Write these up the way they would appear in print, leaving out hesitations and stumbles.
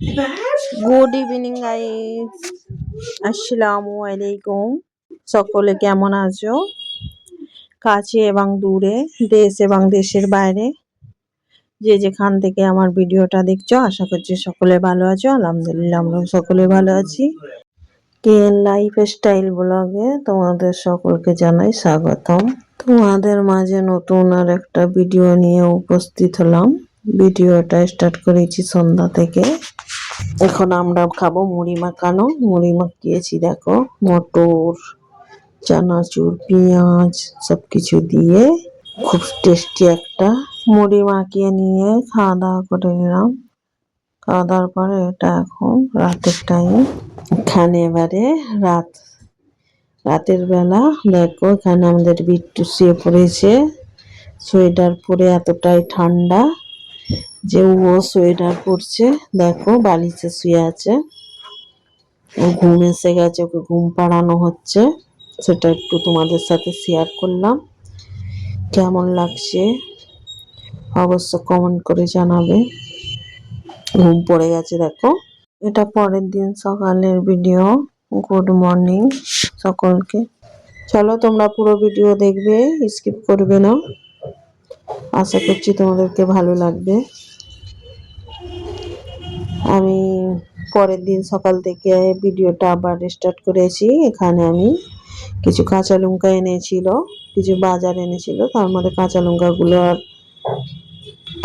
Good evening guys, আসসালামু আলাইকুম। সকলে কেমন আছো? কাছে এবং দূরে, দেশ এবং দেশের বাইরে, যে যেখান থেকে আমার ভিডিওটা দেখছো, আশা করছি সকলে ভালো আছো। আলহামদুলিল্লাহ, আমরা সকলে ভালো আছি। কেএন লাইফ স্টাইল ব্লগে তোমাদের সকলকে জানাই স্বাগতম। তোমাদের মাঝে নতুন আর একটা ভিডিও নিয়ে উপস্থিত হলাম। ভিডিওটা স্টার্ট করেছি সন্ধ্যা থেকে। এখন আমরা খাবো মুড়ি মাখানো। মুড়ি মাখিয়েছি দেখো, মটর, চানাচুর, পেঁয়াজ সবকিছু দিয়ে খুব টেস্টি একটা মুড়ি মাখিয়ে নিয়ে খাওয়া দাওয়া করে নিলাম। খাওয়া দাওয়ার পরে এটা এখন রাতের টাইম। এখানে এবারে রাতের বেলা দেখো, এখানে আমাদের বিট্টু শুয়ে পড়েছে সোয়েটার পরে। এতটাই ঠান্ডা যে ও সোয়েটার পরছে, দেখো বালিশে শুয়ে আছে। ও ঘুম এসে গেছে, ওকে ঘুম পাড়ানো হচ্ছে। সেটা একটু তোমাদের সাথে শেয়ার করলাম। কেমন লাগছে অবশ্য কমেন্ট করে জানাবে। ঘুম পড়ে গেছে দেখো। এটা পরের দিন সকালের ভিডিও। গুড মর্নিং সকলকে। চলো তোমরা পুরো ভিডিও দেখবে, স্কিপ করবে না। আশা করছি তোমাদেরকে ভালো লাগবে। আমি পরের দিন সকাল থেকে ভিডিওটা আবার স্টার্ট করেছি। এখানে আমি কিছু কাঁচা লঙ্কা এনেছিল, কিছু বাজার এনেছিল, তার মধ্যে কাঁচা লঙ্কাগুলো আর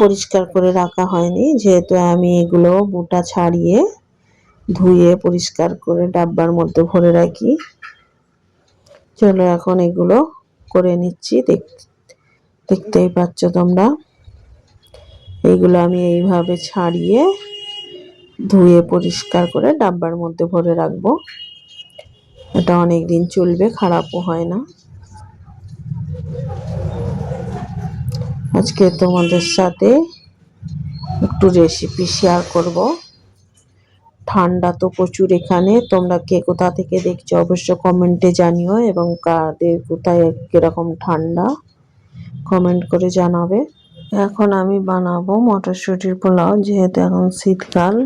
পরিষ্কার করে রাখা হয়নি, যেহেতু আমি এগুলো বোটা ছাড়িয়ে ধুয়ে পরিষ্কার করে ডাব্বার মধ্যে ভরে রাখি। চলো এখন এগুলো করে নিচ্ছি। দেখতেই পাচ্ছ তোমরা, এইগুলো আমি এইভাবে ছাড়িয়ে ধুয়ে পরিষ্কার করে ডাব্বার মধ্যে ভরে রাখবো। এটা অনেক দিন চলবে, খারাপও হয় না। আজকে তোমাদের সাথে একটু রেসিপি শেয়ার করব। ঠান্ডা তো প্রচুর এখানে। তোমরা কে কোথা থেকে দেখছো অবশ্য কমেন্টে জানিও, এবং কাদের কোথায় কিরকম ঠান্ডা কমেন্ট করে জানাবে। এখন আমি বানাবো মটরশুঁটির পোলাও, যেহেতু এখন শীতকাল,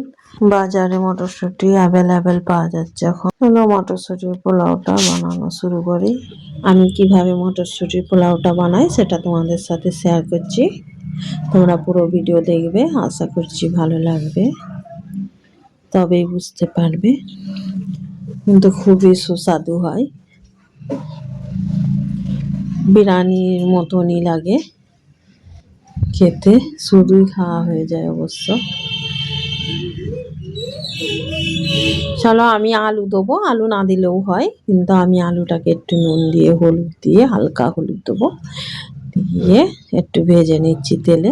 বাজারে মটরশুঁটি অ্যাভেলেবেল পাওয়া যাচ্ছে। এখন চলো মটরশুঁটির পোলাওটা বানানো শুরু করি। আমি কিভাবে মটরশুঁটির পোলাওটা বানাই সেটা তোমাদের সাথে শেয়ার করছি। তোমরা পুরো ভিডিও দেখবে, আশা করছি ভালো লাগবে, তবেই বুঝতে পারবে। কিন্তু খুবই সুস্বাদু হয়, বিরিয়ানির মতনই লাগে খেতে, শুধুই খাওয়া হয়ে যায় অবশ্য। চলো আমি আলু দেবো, আলু না দিলেও হয়, কিন্তু আমি আলুটাকে একটু নুন দিয়ে হলুদ দিয়ে, হালকা হলুদ দেবো, দিয়ে একটু ভেজে নিচ্ছি তেলে।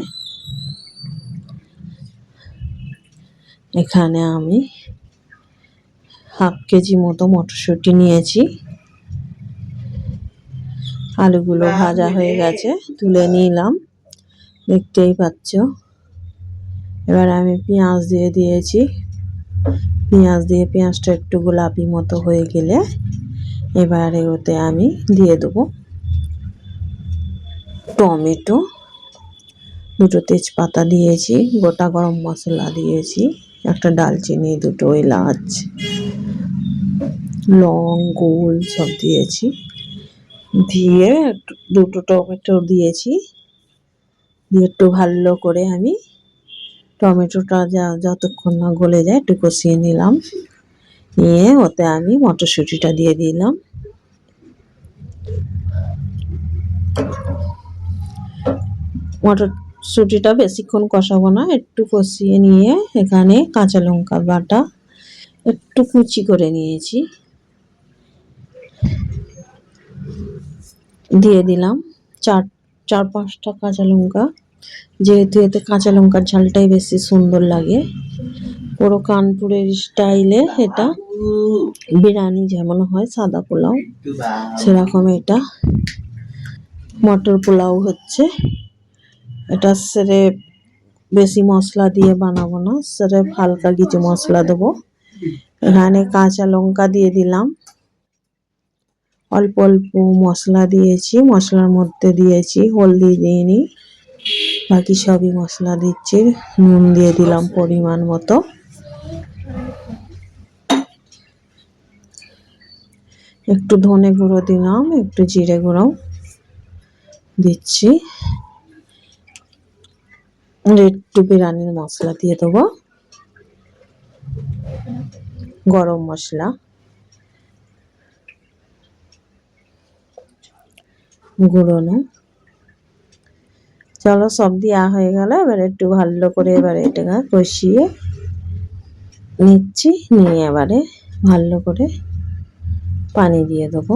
এখানে আমি হাফ কেজি মতো মটরশুঁটি নিয়েছি। আলুগুলো ভাজা হয়ে গেছে, তুলে নিলাম, দেখতেই পাচ্ছ। এবার আমি পেঁয়াজ দিয়ে দিয়েছি। পেঁয়াজ দিয়ে পেঁয়াজটা একটু গোলাপি মতো হয়ে গেলে এবারে ওতে আমি দিয়ে দেবো টমেটো, দুটো তেজপাতা দিয়েছি, গোটা গরম মশলা দিয়েছি, একটা দালচিনি, দুটো এলাচ, লং, গোল সব দিয়েছি। দিয়ে দুটো টমেটো দিয়েছি, দিয়ে একটু ভালো করে আমি টমেটোটা যতক্ষণ না গলে যায় একটু কষিয়ে নিলাম। নিয়ে ওতে আমি মটরশুঁটিটা দিয়ে দিলাম। মটরশুঁটিটা বেশিক্ষণ কষাবো না, একটু কষিয়ে নিয়ে এখানে কাঁচা লঙ্কা বাটা একটু কুচি করে নিয়েছি, দিয়ে দিলাম। চার পাঁচটা কাঁচা লঙ্কা, যেহেতু এতে কাঁচা লঙ্কার ঝালটাই বেশি সুন্দর লাগে। পুরো কানপুরের স্টাইলে এটা বিরিয়ানি যেমন হয় সাদা পোলাও, সেরকম এটা মটর পোলাও হচ্ছে। এটা সেরে বেশি মশলা দিয়ে বানাবো না, সেরে হালকা কিছু মশলা দেবো। এখানে কাঁচা লঙ্কা দিয়ে দিলাম, অল্প অল্প মশলা দিয়েছি, মশলার মধ্যে দিয়েছি হলদি দিইনি, বাকি সবই মশলা দিচ্ছি। নুন দিয়ে দিলাম পরিমাণ মতো। একটু ধনে গুঁড়ো দিলাম, একটু জিরে গুঁড়ো দিচ্ছি, একটু বিরিয়ানির মশলা দিয়ে দেবো, গরম মশলা, গুঁড়োনো। চলো সব দেওয়া হয়ে গেল। এবার একটু ভালো করে এবারে এটাকে কষিয়ে নিচ্ছি, নিয়ে এবারে ভালো করে পানি দিয়ে দেবো।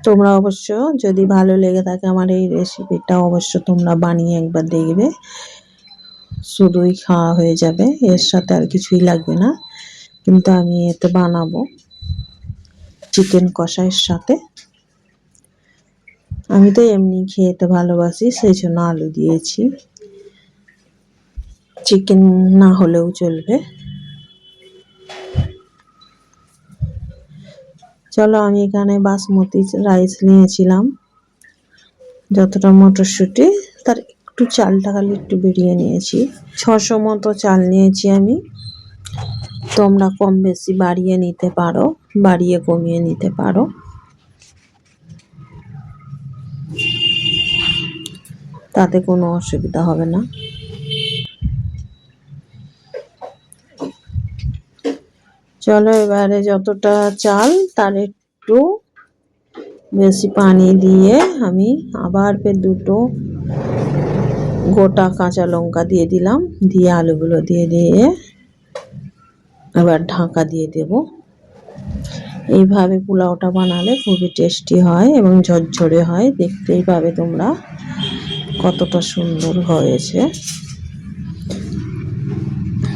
তোমরা অবশ্য যদি ভালো লেগে থাকে আমার এই রেসিপিটা, অবশ্য তোমরা বানিয়ে একবার দেখবে, শুধুই খাওয়া হয়ে যাবে, এর সাথে আর কিছুই লাগবে না। কিন্তু আমি এতে বানাবো চিকেন কষাইয়ের সাথে। আমি তো এমনি খেতে ভালোবাসি, সেই জন্য আলু দিয়েছি, চিকেন না হলেও চলবে। চলো, আমি এখানে বাসমতি রাইস নিয়েছিলাম, যতটা মটরশুঁটি তার একটু চালটা খালি একটু বেরিয়ে নিয়েছি। 600 মতো চাল নিয়েছি আমি। তোমরা কম বেশি বাড়িয়ে নিতে পারো, বাড়িয়ে কমিয়ে নিতে পারো। তাতে কোনো অসুবিধা হবে না। চলো, এবারে যতটা চাল তার একটু বেশি পানি দিয়ে আমি আবার ফের দুটো গোটা কাঁচা লঙ্কা দিয়ে দিলাম, দিয়ে আলুগুলো দিয়ে এবার ঢাকা দিয়ে দেব। এইভাবে পোলাওটা বানালে খুবই টেস্টি হয় এবং ঝরঝরে হয়, দেখতেই পাবে তোমরা কতটা সুন্দর হয়েছে।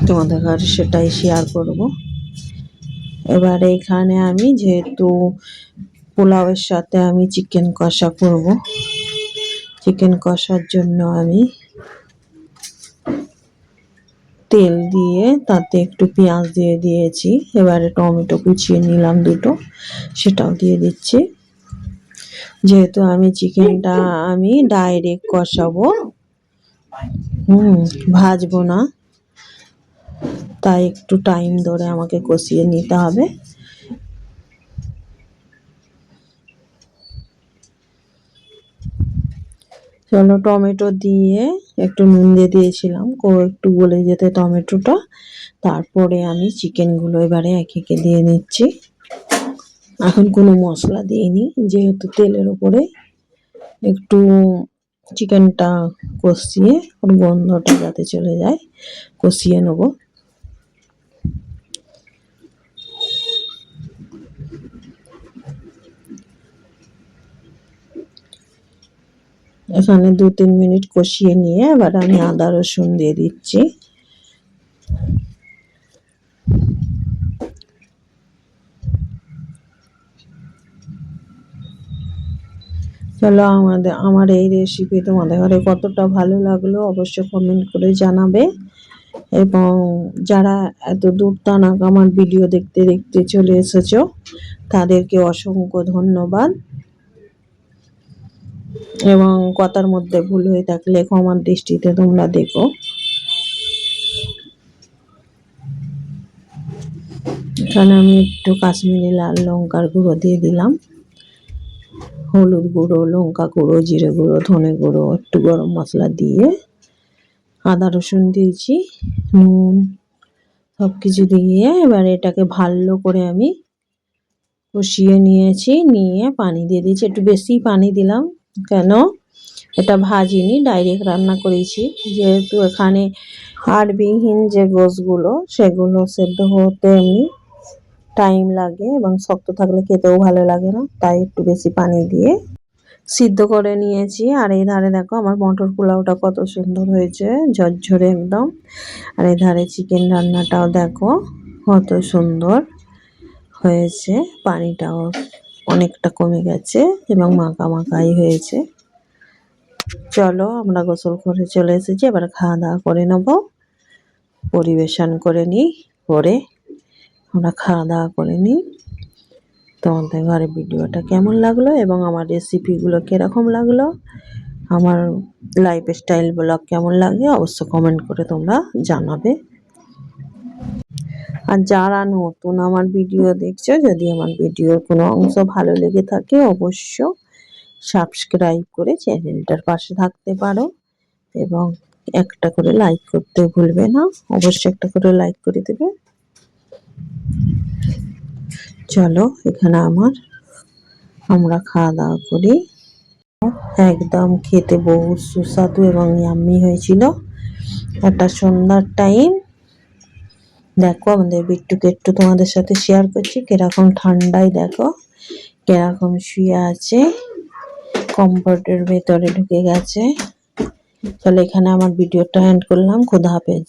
তোমাদের কাছে সেটাই শেয়ার করব। এবার এখানে আমি যেহেতু পোলাওয়ের সাথে আমি চিকেন কষা করব, চিকেন কষার জন্য আমি তেল দিয়ে তাতে একটু পেঁয়াজ দিয়ে দিয়েছি। এবারে টমেটো কুচিয়ে নিলাম দুটো, সেটাও দিয়ে দিচ্ছি। যেহেতু আমি চিকেনটা আমি ডাইরেক্ট কষাবো, ভাজবো না, তাই একটু টাইম ধরে আমাকে কষিয়ে নিতে হবে। চলো, টমেটো দিয়ে একটু নুন দিয়ে দিয়েছিলাম, একটু গলে যেতে টমেটোটা। তারপরে আমি চিকেনগুলো এবারে একে একে দিয়ে নিচ্ছি। এখন কোনো মশলা দিইনি, যেহেতু তেলের উপরে একটু চিকেনটা কষিয়ে ওর গন্ধটা যাতে চলে যায় কষিয়ে নেব। এখানে 2-3 মিনিট কষিয়ে নিয়ে এবার আমি আদা রসুন দিয়ে দিচ্ছি। চলো, আমার এই রেসিপি তোমাদের ঘরে কতটা ভালো লাগলো অবশ্যই কমেন্ট করে জানাবে। এবং যারা এত দূর টানাক আমার ভিডিও দেখতে দেখতে চলে এসেছো, তাদেরকে অসংখ্য ধন্যবাদ। এবং কথার মধ্যে ভুল হয়ে থাকলে ক্ষমার দৃষ্টিতে তোমরা দেখো। এখানে আমি একটু কাশ্মীরি লাল লঙ্কার গুঁড়ো দিয়ে দিলাম, হলুদ গুঁড়ো, লঙ্কা গুঁড়ো, জিরে গুঁড়ো, ধনে গুঁড়ো, একটু গরম মশলা দিয়ে আদা রসুন দিয়েছি, নুন, সব কিছু দিয়ে এবার এটাকে ভালো করে আমি কষিয়ে নিয়েছি। নিয়ে পানি দিয়ে দিয়েছি, একটু বেশি পানি দিলাম, কেন এটা ভাজিনি, ডাইরেক্ট রান্না করেছি। যেহেতু এখানে হাড়বিহীন যে গোশগুলো সেগুলো সেদ্ধ হতে এমনি টাইম লাগে এবং শক্ত থাকলে খেতেও ভালো লাগে না, তাই একটু বেশি পানি দিয়ে সিদ্ধ করে নিয়েছি। আর এই ধারে দেখো আমার মটর পোলাওটা কত সুন্দর হয়েছে, ঝরঝরে একদম। আর এই ধারে চিকেন রান্নাটাও দেখো কত সুন্দর হয়েছে, পানিটাও অনেকটা কমে গেছে এবং মাখা মাখাই হয়েছে। চলো, আমরা গোসল করে চলে এসেছি, এবার খাওয়া দাওয়া করে নেব, পরিবেশন করে নিই, করে আমরা খাওয়া দাওয়া করে নিই। তোমাদের ঘরে ভিডিওটা কেমন লাগলো এবং আমার রেসিপিগুলো কীরকম লাগলো আমার লাইফস্টাইল ব্লগ কেমন লাগে অবশ্য কমেন্ট করে তোমরা জানাবে। আর যারা নতুন আমার ভিডিও দেখছো, যদি আমার ভিডিওর কোনো অংশ ভালো লেগে থাকে অবশ্য সাবস্ক্রাইব করে চ্যানেলটার পাশে থাকতে পারো এবং একটা করে লাইক করতে ভুলবে না, অবশ্যই একটা করে লাইক করে দেবে। চলো এখানে আমরা খাওয়া দাওয়া করি। একদম খেতে বহুত সুস্বাদু এবং ইয়াম্মি হয়েছিল। একটা সন্ধ্যার টাইম, দেখো আমাদের বিট্টুকে একটু তোমাদের সাথে শেয়ার করছি কিরকম ঠান্ডায়, দেখো কিরকম শুয়ে আছে, কমফোর্টের ভেতরে ঢুকে গেছে। চলো এখানে আমার ভিডিওটা এন্ড করলাম। খোদা হাফেজ।